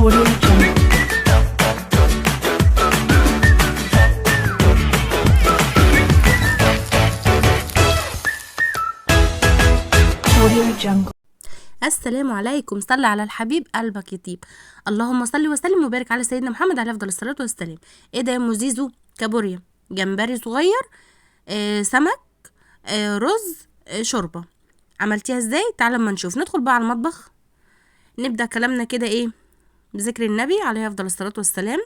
Audio Jungle. Audio Jungle. السلام عليكم. صل على الحبيب قلبك يطيب. اللهم صل وسلم وبارك على سيدنا محمد عليه افضل الصلاه والسلام. ايه ده يا ام زيزو؟ كابوريا، جمبري صغير، سمك، رز، شوربه. عملتيها ازاي؟ تعالى اما نشوف. ندخل بقى على المطبخ، نبدا كلامنا كده ايه بذكر النبي عليه افضل الصلاه والسلام.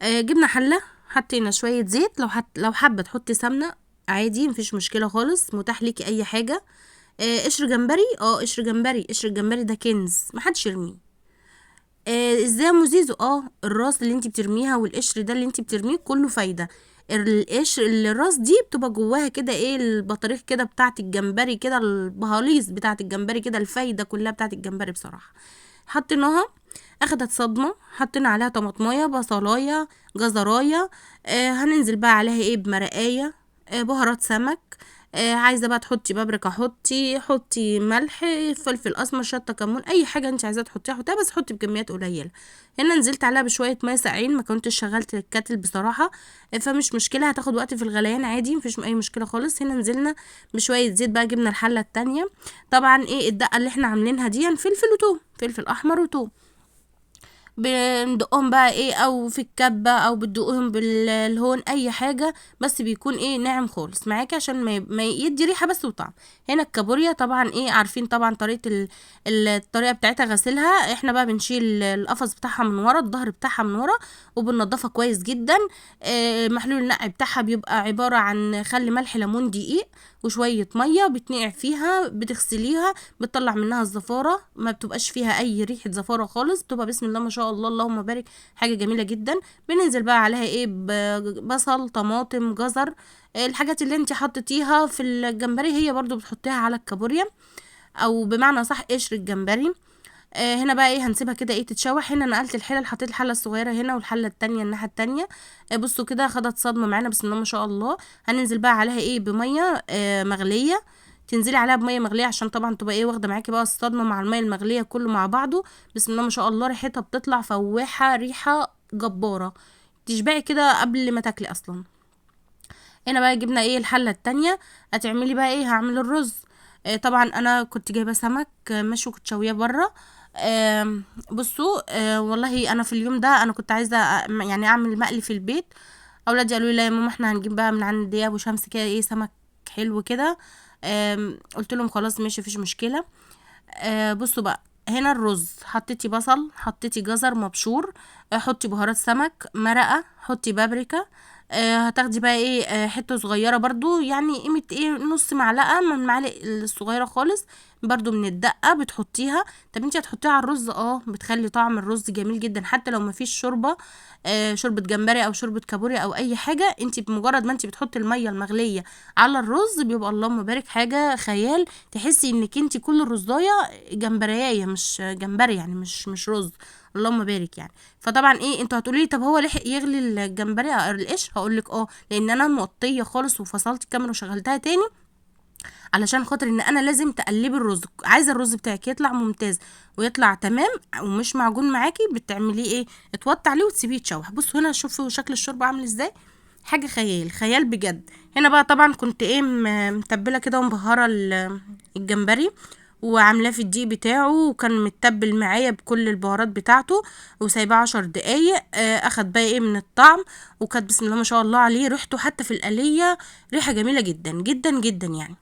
جبنا حله، حطينا شويه زيت. لو حابه تحطي سمنه عادي، مفيش مشكله خالص، متاح ليكي اي حاجه. قشر جمبري، قشر الجمبري ده كنز محدش يرميه. ازاي يا ام زيزو؟ الراس اللي انت بترميها والقشر ده اللي انت بترميه كله فايده. القشر الراس دي بتبقى جواها كده ايه البطاريخ كده بتاعه الجمبري كده، البهاليز بتاعه الجمبري كده، الفايده كلها بتاعه الجمبري بصراحه. حطيناها، اخدت صدمه، حطينا عليها طماطمايه، بصلايه، جزرايه. هننزل بقى عليها ايه بمرقايه، بهارات سمك. عايزه بقى تحطي بابريكا حطي ملح، فلفل اسمر، شطه، كمون، اي حاجه انت عايزاها حطيها بس حطي بكميات قليله. هنا نزلت عليها بشويه ميه ساقعين، ما كنتش شغلت الكاتل بصراحه، فمش مشكله، هتاخد وقت في الغليان عادي، مفيش اي مشكله خالص. هنا نزلنا بشويه زيت بقى، جبنا الحله التانية. طبعا ايه الدقه اللي احنا عاملينها دي فلفل وتوم، فلفل احمر وتوم، بندقهم بقى ايه او في الكبه او بتدقهم بالهون، اي حاجه بس بيكون ايه ناعم خالص معاكي عشان ما يدي ريحه بس وطعم. هنا الكابوريا طبعا ايه عارفين طبعا طريقه الطريقه بتاعتها غسلها. احنا بقى بنشيل القفص بتاعها من ورا، الظهر بتاعها من ورا، وبننضفها كويس جدا. محلول النقع بتاعها بيبقى عباره عن خل، ملح، ليمون، دقيق، وشويه ميه بتنقع فيها، بتغسليها، بتطلع منها الزفاره، ما بتبقاش فيها اي ريحه زفاره خالص، بتبقى بسم الله ما شاء الله اللهم بارك، حاجه جميله جدا. بننزل بقى عليها ايه بصل، طماطم، جزر، الحاجات اللي انت حطيتيها في الجمبري هي برضو بتحطيها على الكابوريا، او بمعنى صح قشر الجمبري. هنا بقى ايه هنسيبها كده ايه تتشوح. هنا نقلت الحلل، حطيت الحله الصغيره هنا والحله التانية الناحيه التانية. بصوا كده خدت صدمه معانا بسم الله ما شاء الله. هننزل بقى عليها ايه بميه مغليه، تنزلي عليها بميه مغليه عشان طبعا تبقى ايه واخده معاكي بقى الصدمه مع الميه المغليه كله مع بعضه. بسم الله ما شاء الله ريحتها بتطلع فواحه، ريحه جباره، تشبعي كده قبل ما تاكلي اصلا. هنا بقى جبنا ايه الحله التانية. هتعملي بقى ايه؟ هعمل الرز. طبعا انا كنت جايبه سمك مشوي، كنت شويه بره. بصوا، والله انا في اليوم ده انا كنت عايزه يعني اعمل مقلي في البيت. اولادي قالوا لي لا يا ماما احنا هنجيب بقى من عند ابو شمس كده ايه سمك حلو كده. قلت لهم خلاص ماشي مفيش مشكله. بصوا بقى، هنا الرز حطيتي بصل، حطيتي جزر مبشور، حطي بهارات سمك، مرقه، حطي بابريكا. هتاخدي بقى ايه حته صغيره برضو، يعني قيمه ايه نص معلقه من المعالق الصغيره خالص برضو من الدقه بتحطيها. طب انتي هتحطيها على الرز، بتخلي طعم الرز جميل جدا، حتى لو مفيش شوربه، شوربه جمبري او شوربه كابوريا او اي حاجه، انتي بمجرد ما انتي بتحطي الميه المغليه على الرز بيبقى اللهم بارك حاجه خيال. تحسي انك انتي كل الرزايه جمبريايه مش جمبري، يعني مش رز، اللهم بارك يعني. فطبعا ايه انتوا هتقولي لي طب هو لحق يغلي الجمبري القشر؟ هقولك لان انا موطيه خالص وفصلت الكاميرا وشغلتها تاني علشان خاطر ان انا لازم تقلبي الرز. عايزه الرز بتاعك يطلع ممتاز ويطلع تمام ومش معجون معاكي، بتعمليه ايه توطي عليه وتسيبيه يتشوح. بصوا هنا شوفوا شكل الشوربه عامل ازاي، حاجه خيال خيال بجد. هنا بقى طبعا كنت ايه متبله كده ومبهره الجمبري وعاملاه في الدقيق بتاعه، وكان متبل معايا بكل البهارات بتاعته، وسايباه 10 دقايق. اخد بقى ايه من الطعم، وكانت بسم الله ما شاء الله عليه ريحته حتى في القليه ريحه جميله جدا جدا جدا يعني.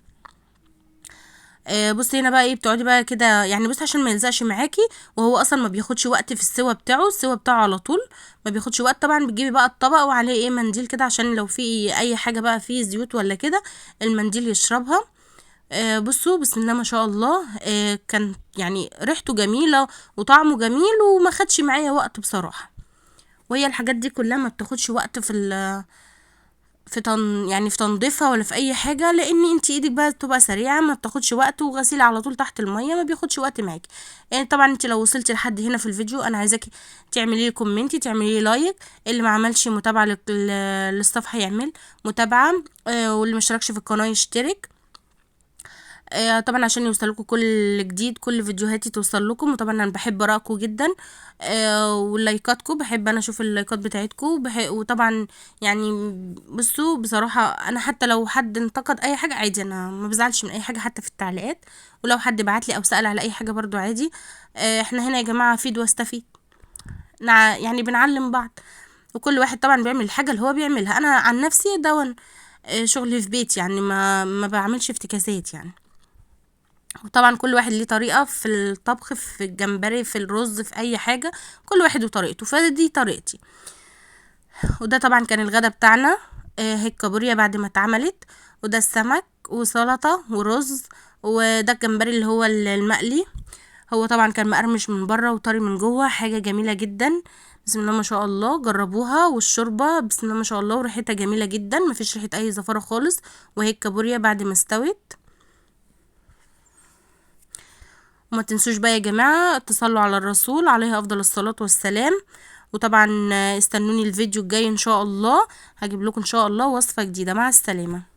بصي هنا بقى ايه بتقعدي بقى كده يعني، بصي عشان ما يلزقش معاكي، وهو اصلا ما بياخدش وقت في السوا بتاعه، السوا بتاعه على طول ما بياخدش وقت. طبعا بتجيبي بقى الطبق وعليه ايه منديل كده عشان لو في اي حاجه بقى فيه زيوت ولا كده المنديل يشربها. بصوا بسم الله ما شاء الله، كان يعني ريحته جميله وطعمه جميل وما خدش معايا وقت بصراحه. وهي الحاجات دي كلها ما بتاخدش وقت يعني في تنظيفها ولا في اي حاجه، لان انت ايدك بقى تبقى سريعه ما بتاخدش وقت، وغسيل على طول تحت الميه ما بياخدش وقت معاكي. يعني طبعا انت لو وصلتي لحد هنا في الفيديو انا عايزاكي تعملي لي كومنتي، تعملي لي لايك، اللي ما عملش متابعه للصفحه يعمل متابعه، واللي مشتركش في القناه يشترك. طبعا عشان يوصلكوا كل جديد، كل فيديوهاتي توصل لكم. وطبعا انا بحب ارائكم جدا، ولايكاتكم، بحب انا اشوف اللايكات بتاعتكم. وطبعا يعني بصوا بصراحة انا حتى لو حد انتقد اي حاجة عادي، انا ما بزعلش من اي حاجة حتى في التعليقات. ولو حد بعتلي او سأل على اي حاجة برضو عادي. احنا هنا يا جماعة فيد واستفيد، يعني بنعلم بعض. وكل واحد طبعا بيعمل الحاجة اللي هو بيعملها. انا عن نفسي دون شغلي في بيت، يعني ما بعملش افتكاسات يعني. وطبعا كل واحد ليه طريقة في الطبخ، في الجمبري، في الرز، في اي حاجة، كل واحد وطريقته، فدي طريقتي. وده طبعا كان الغدا بتاعنا. هي الكابوريا بعد ما اتعملت، وده السمك وسلطة ورز، وده الجمبري اللي هو المقلي. هو طبعا كان مقرمش من بره وطري من جوه، حاجة جميلة جدا. بسم الله ما شاء الله، جربوها. والشوربة بسم الله ما شاء الله، وريحتها جميلة جدا، مفيش ريحة اي زفارة خالص. وهي الكابوريا بعد ما استوت. وما تنسوش بقى يا جماعة تصلوا على الرسول عليه افضل الصلاة والسلام. وطبعا استنوني الفيديو الجاي ان شاء الله، هجيب لكم ان شاء الله وصفة جديدة. مع السلامة.